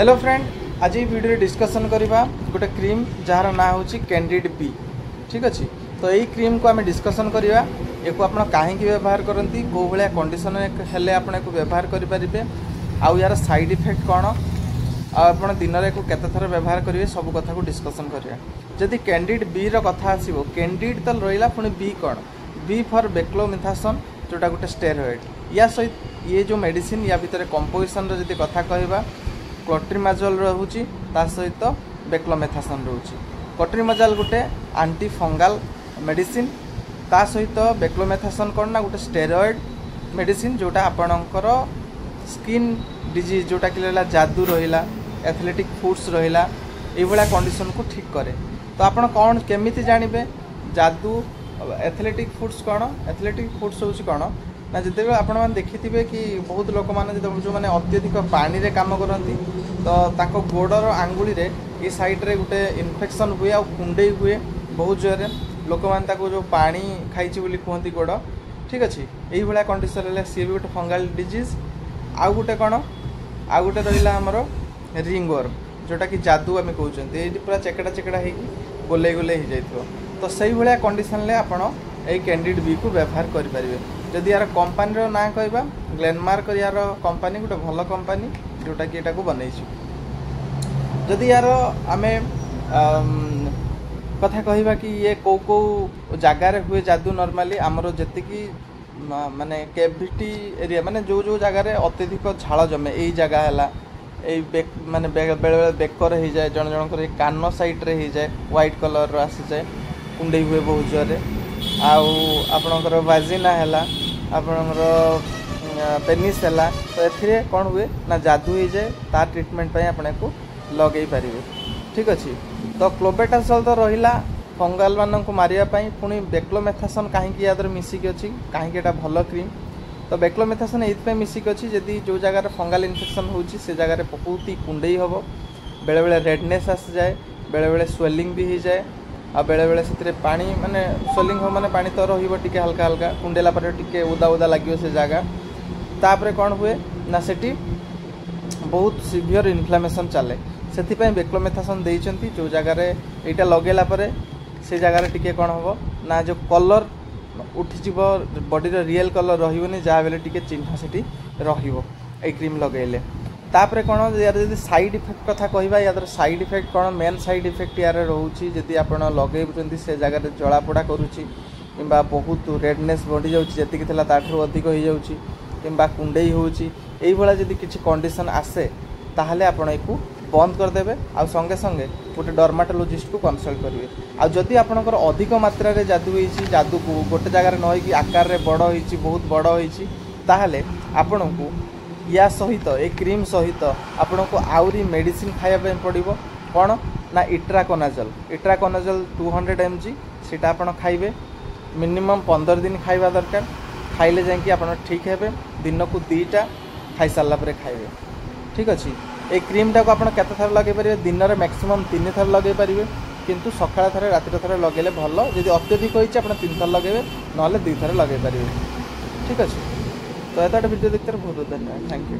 Hello friend, आज ये video discussion करवा गोटे क्रीम जार ना हूँ कैंडिड बी। ठीक अच्छे, तो यही क्रीम को आम डिस्कसन करवा या कहीं व्यवहार करती कौ भाया कंडीशन हेले आप व्यवहार करेंगे आउ यार साइड इफेक्ट कौन आप दिन में केते थर व्यवहार करेंगे सब कथा को डिस्कसन करवा। जदि कैंडिड बी रहा आसो कैंडिड तो रहा पुणी बी कौन बी फॉर बेक्लोमिथासन जोटा गोटे स्टेरॉइड या सहित ये जो मेडिसिन या भितर कंपोजिशन जदि कथा कहवा क्लोट्रिमाजोल रोचे सहित बेक्लोमेथासन रोचे। क्लोट्रिमाजोल गोटे आंटी फंगाल मेडिसिन ता सहित बेक्लोमेथासन कौन ना गोटे स्टेरॉइड मेडिसिन जोटा आपणकर स्किन डिजीज जोटा कि रहा जादू रहा एथलेटिक फुड्स रहा ये कंडीशन को ठीक करे। तो आप कौन केमी जानवे जादू एथलेटिक फुड्स कौन एथलेटिक फुड्स हूँ कौन ना जिते आपण मैंने देखिथे कि बहुत लोक मैंने जो मैंने अत्यधिक पानी रे काम करती तो गोड़र आंगुली रे ये साइड रे गोटे इन्फेक्शन हुए आ कुंडे हुए बहुत जोर लोक मैंने जो पानी खाई कहती गोड़। ठीक अच्छे, यही भाया कंडीशन सी भी गोटे फंगाल डिजीज। आउ गोटे कौन आउ गोटे रहा आमर रिंग वर्म जोटा कि जादू आम कहते ये पूरा चेकड़ा चेकड़ा हो गोले गोले हो जाए तो सही भाया कंडीशन आपड़ यही कैंडिड बी को व्यवहार करेंगे। जदि यार कंपानी ना कहवा ग्लेनमार्क यार कंपानी गोटे भल कंपानी जोटा कि यहाँ बनई। जदि यार आम कथा कहवा कि ये कौ कौ जगार हुए जादू नॉर्मली आमर जी माने कैविटी एरिया माने जो जो जगार अत्यधिक झाड़ जमे यही जगह है माने बेले बेले बेकर हो जाए जन जनकर कान साइड रे हो जाए व्हाइट कलर आसी जाए कुंडे हुए बहुत जोर आपणकर वाजिना है आपणकर पेनिस है तो ए कौन हुए ना जादू हो जाए तार ट्रीटमेंट आपने को लगे पारे। ठीक अच्छे, तो क्लोबेटासोल तो रहा फंगाल मान को मारे पुणी बेक्लोमेथासन कहीं याद मिसिक अच्छी कहीं भल क्रीम तो बेक्लोमेथासन ये मिसिक अच्छी जदि जो जगार फंगाल इन्फेक्शन हो जगार बहुत ही कुंडे हम बेले बेले रेडनेस आसी जाए बेले बेले स्वेलिंग भी हो जाए आ बेले बेले से पानी माने स्वेलिंग हो माने पानी तो रही हल्का हल्का कुंडेला पर टिके उदा उदा लगे से जगह तापर कौन हुए ना सेठी बहुत सीवियर इन्फ्लामेशन चले से बेक्लोमेथासन देइचंती जो जगार यहाँ लगेला परे से जगार टिके कौन हम ना जो कलर उठी बॉडी रियल कलर रही जहाँ बेले टिके चिन्ह से क्रीम लगेले तापर कौन यार जब साइड इफेक्ट कथा कहवा यार साइड इफेक्ट कौन मेन साइड इफेक्ट यार रोचे जदि आप लगे से जगह जलापोड़ा करुच्ची कि बहुत रेडनेस बढ़ी जाती ताठू अधिक हो जाऊँगी कि कुंडे होई जदि किसी कंडीशन आसे ताहले आपण एकु बंद करदेवे आ संगे संगे गोटे डर्माटोलॉजिस्ट को कंसल्ट करेंगे। आ जदि आपणकर अधिक मात्रा रे जादू होईची जादू को गोटे जगह न होई आकार रे बड़ होईची बहुत बड़ होईची ताहले आपण को या सहित ए क्रीम सहित आपण को आउरी मेडिसिन खाया पड़ो कौन ना इट्राकोनाजोल 200 mg सीटा आपण खाइबे मिनिमम 15 दिन खाइबा दरकार खाइले जाकि आप ठीक है दिन को 2टा खाई सारा पर खाइबे। ठीक अच्छे, ये क्रीम टाक आप केते थर लगे पारे दिन में मैक्सिमम 3 थर लगे पारे किंतु सकाळ थरे रातिर थरे लगेले भल जदि अत्यधिक होइछ आप 3 थर लगे ना 2 थर लगे पारे। ठीक अच्छे, तो ये वीडियो देखते बहुत धन्यवाद, थैंक यू।